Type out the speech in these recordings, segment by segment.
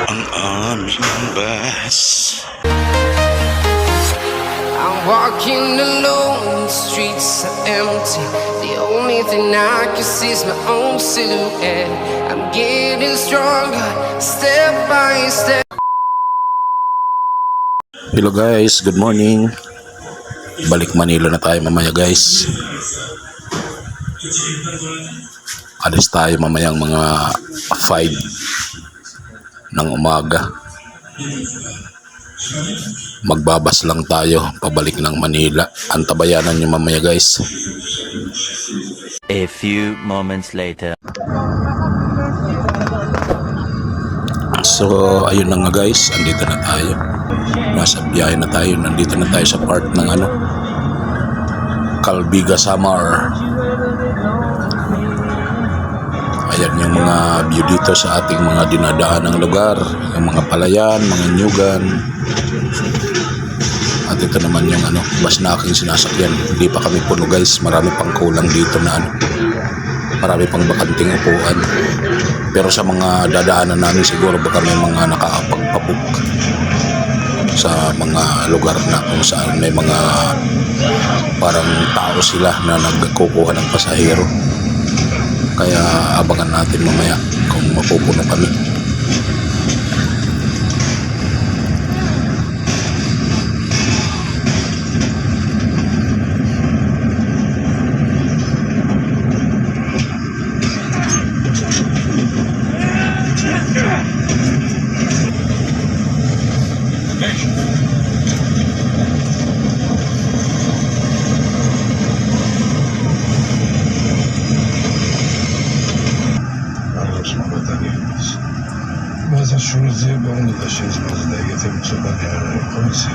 Ang aming bus. I'm walking alone, the streets are empty. The only thing I can see is my own silhouette. I'm getting stronger, step by step. Hello guys, good morning. Balik Manila na tayo mamaya guys. Alis tayo mamayang mga 5 ng umaga. Magbabas lang tayo pabalik ng Manila. Antabayanan nyo mamaya guys. A few moments later. So ayun na nga guys, andito na tayo. Nasa biyahe na tayo. Nandito na tayo sa part ng Calbiga, Samar. Ayan yung mga view dito sa ating mga dinadaan ng lugar. Yung mga palayan, mga nyugan. At ito naman yung bus na aking sinasakyan. Hindi pa kami puno guys. Marami pang kulang dito na marami pang bakanting upuan. Pero sa mga dadaanan namin siguro baka may mga nakakapagpabook sa mga lugar na kung saan may mga parang tao sila na nagkukuha ng pasahero. Kaya abangan natin mamaya kung mapupuno kami. Bazen şunu diye onu da şezmezliğe getirip sokan yerlere koysa.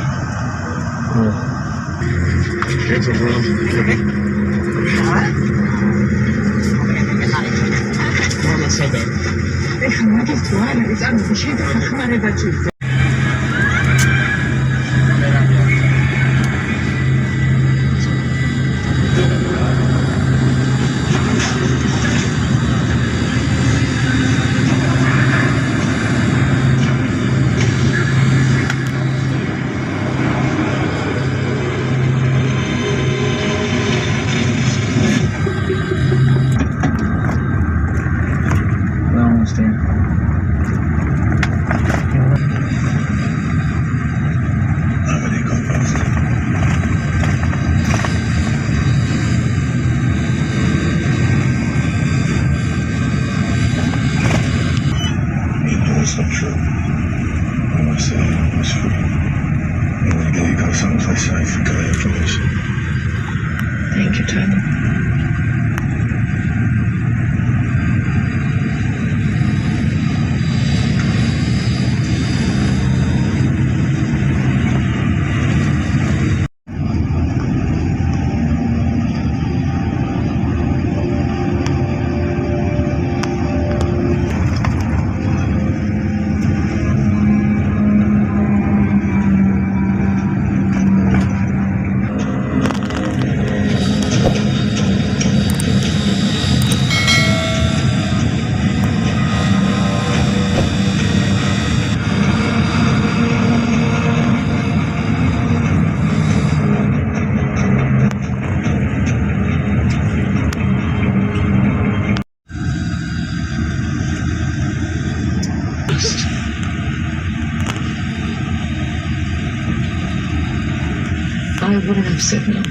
It's not true. When I say I was free, I'm going to get you guys someplace safe and get that information. Thank you, Tony. I wouldn't have said no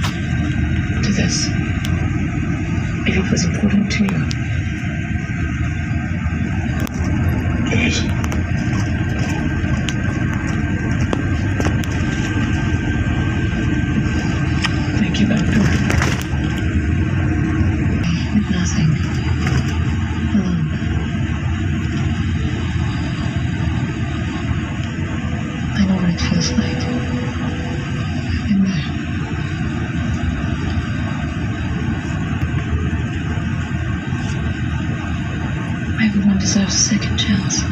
to this if it was important to you. It is. Thank you, Doctor. Nothing. Alone. I know what it feels like. In there. Everyone deserves a second chance.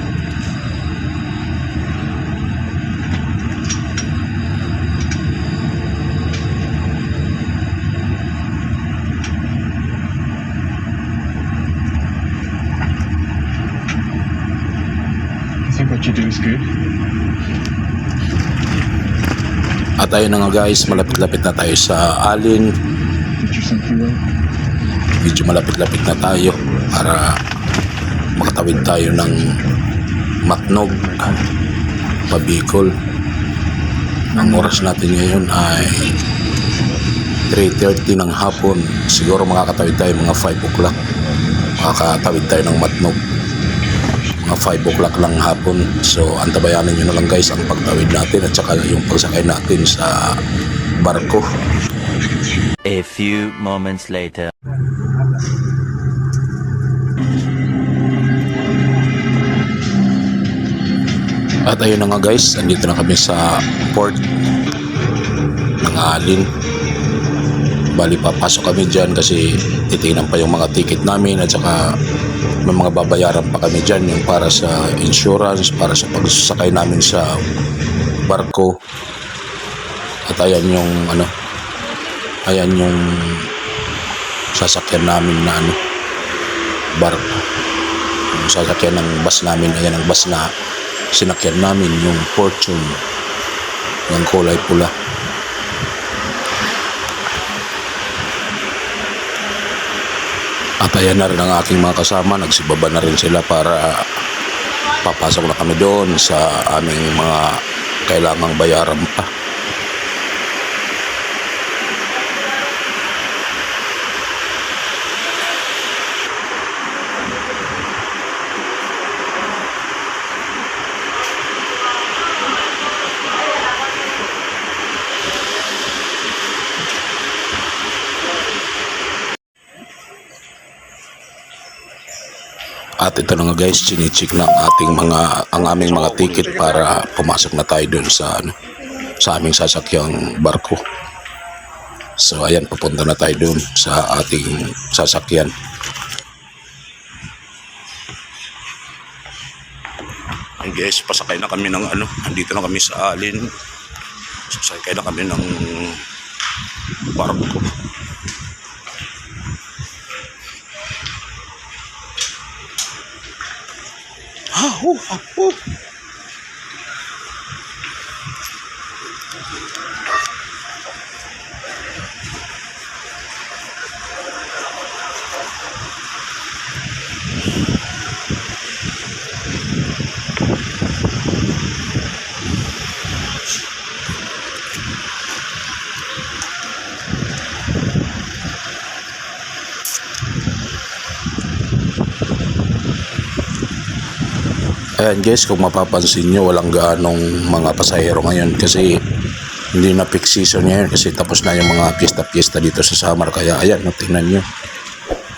Everything's good? At ayun na nga guys, malapit-lapit na tayo sa Alin. Did you sleep well? Medyo malapit-lapit na tayo para makatawid tayo ng Matnog, Pabicol. Ang oras natin ngayon ay 3:30 ng hapon. Siguro makakatawid tayo mga 5 o'clock. Makakatawid tayo ng Matnog mga 5 o'clock lang hapon. So antabayanan nyo na lang guys ang pagtawid natin at saka yung pagsakay natin sa barko. A few moments later. At ayun na nga guys, andito na kami sa port ng Alin. Bali papasok kami dyan kasi titingnan pa yung mga ticket namin at saka may mga babayaran pa kami dyan yung para sa insurance, para sa pagsasakay namin sa barko. At ayan yung ayan yung sasakyan namin na barko. Yung sasakyan ng bus namin, ayan ang bus na sinakyan namin, yung Fortune ng kulay pula. At ayan na rin ang aking mga kasama, nagsibaba na rin sila para papasok na kami doon sa aming mga kailangang bayaran pa. At ito na nga guys, chinicheck na ang aming mga ticket para pumasok na tayo doon sa sa aming sasakyang barko. So ayan, pupunta na tayo doon sa ating sasakyan. Ay guys, pasakay na kami ng andito na kami sa Alin. Sasakay na kami ng barko. Ayan guys, kung mapapansin nyo, walang gaanong mga pasahero ngayon kasi hindi na peak season ngayon kasi tapos na yung mga piyesta-piyesta dito sa summer. Kaya ayan, tingnan nyo,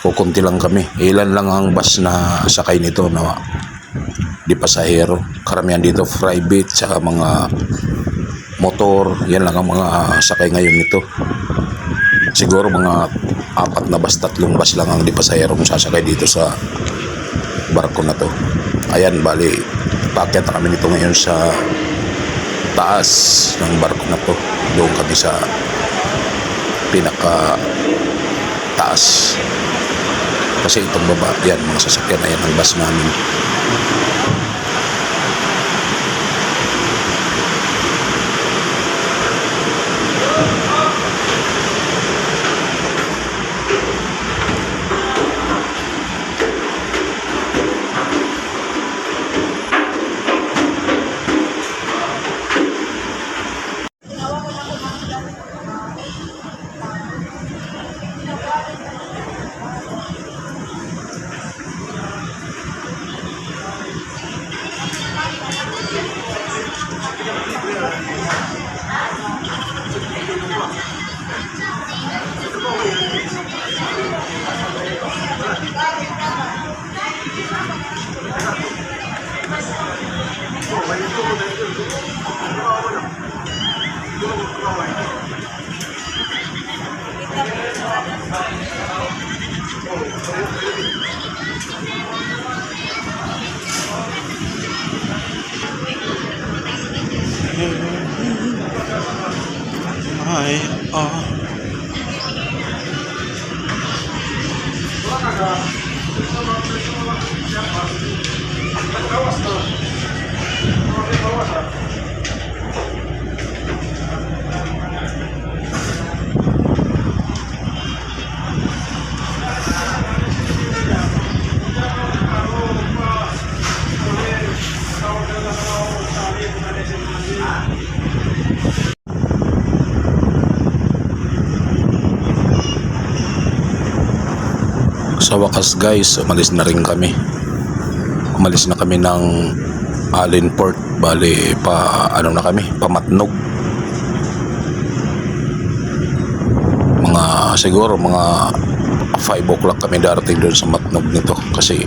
kukunti lang kami. Ilan lang ang bus na sakay nito na di pasahero. Karamihan dito private saka mga motor, yan lang ang mga sakay ngayon nito. Siguro mga 4 na bus, 3 bus lang ang di pasahero kung sasakay dito sa barko na to. Ayan, bali paakyat na kami nito ngayon sa taas ng barko na to. Doon kami sa pinaka taas kasi itong baba, yan mga sasakyan, ayan ang bus namin. Sa wakas guys, umalis na rin kami. Umalis na kami ng Allenport. Bali, na kami, pamatnog. Siguro mga 5 o'clock kami darating doon sa matnog nito. Kasi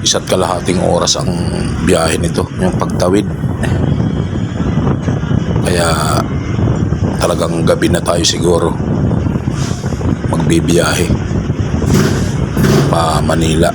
1.5 oras ang biyahe nito, yung pagtawid. Kaya talagang gabi na tayo siguro magbibiyahe pa Manila.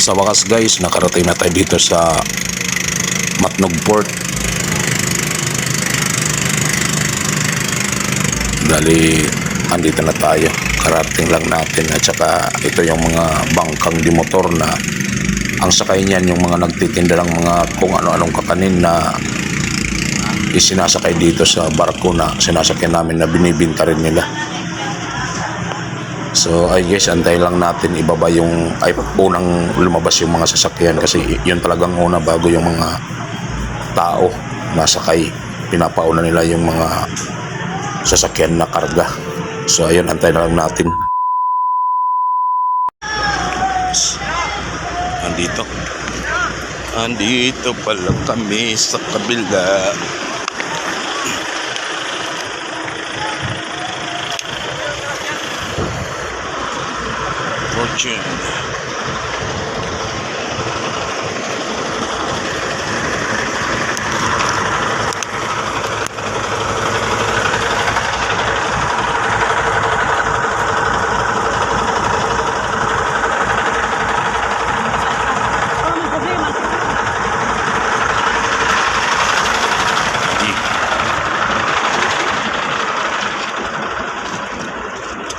Sa wakas guys, nakarating na tayo dito sa Matnog Port. Dali, andito na tayo. Karating lang natin. At saka ito yung mga bangkang di motor na ang sakay niyan yung mga nagtitinda ng mga kung ano-anong kakanin na isinasakay dito sa barko na sinasakyan namin na binibinta rin nila. So I guess antay lang natin ibaba yung unang lumabas yung mga sasakyan kasi yun talagang una bago yung mga tao nasakay. Pinapauna nila yung mga sasakyan na karga. So ayun, antay lang natin. dito. Andito pala kami sa kabila. Fortune.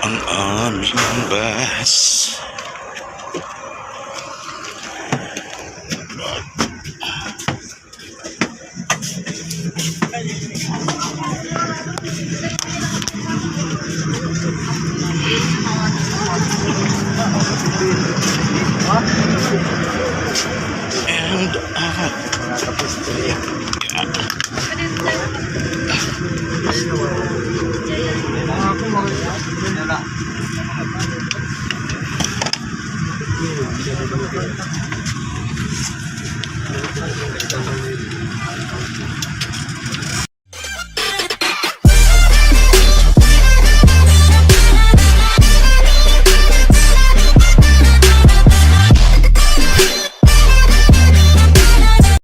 Ang aming bus. And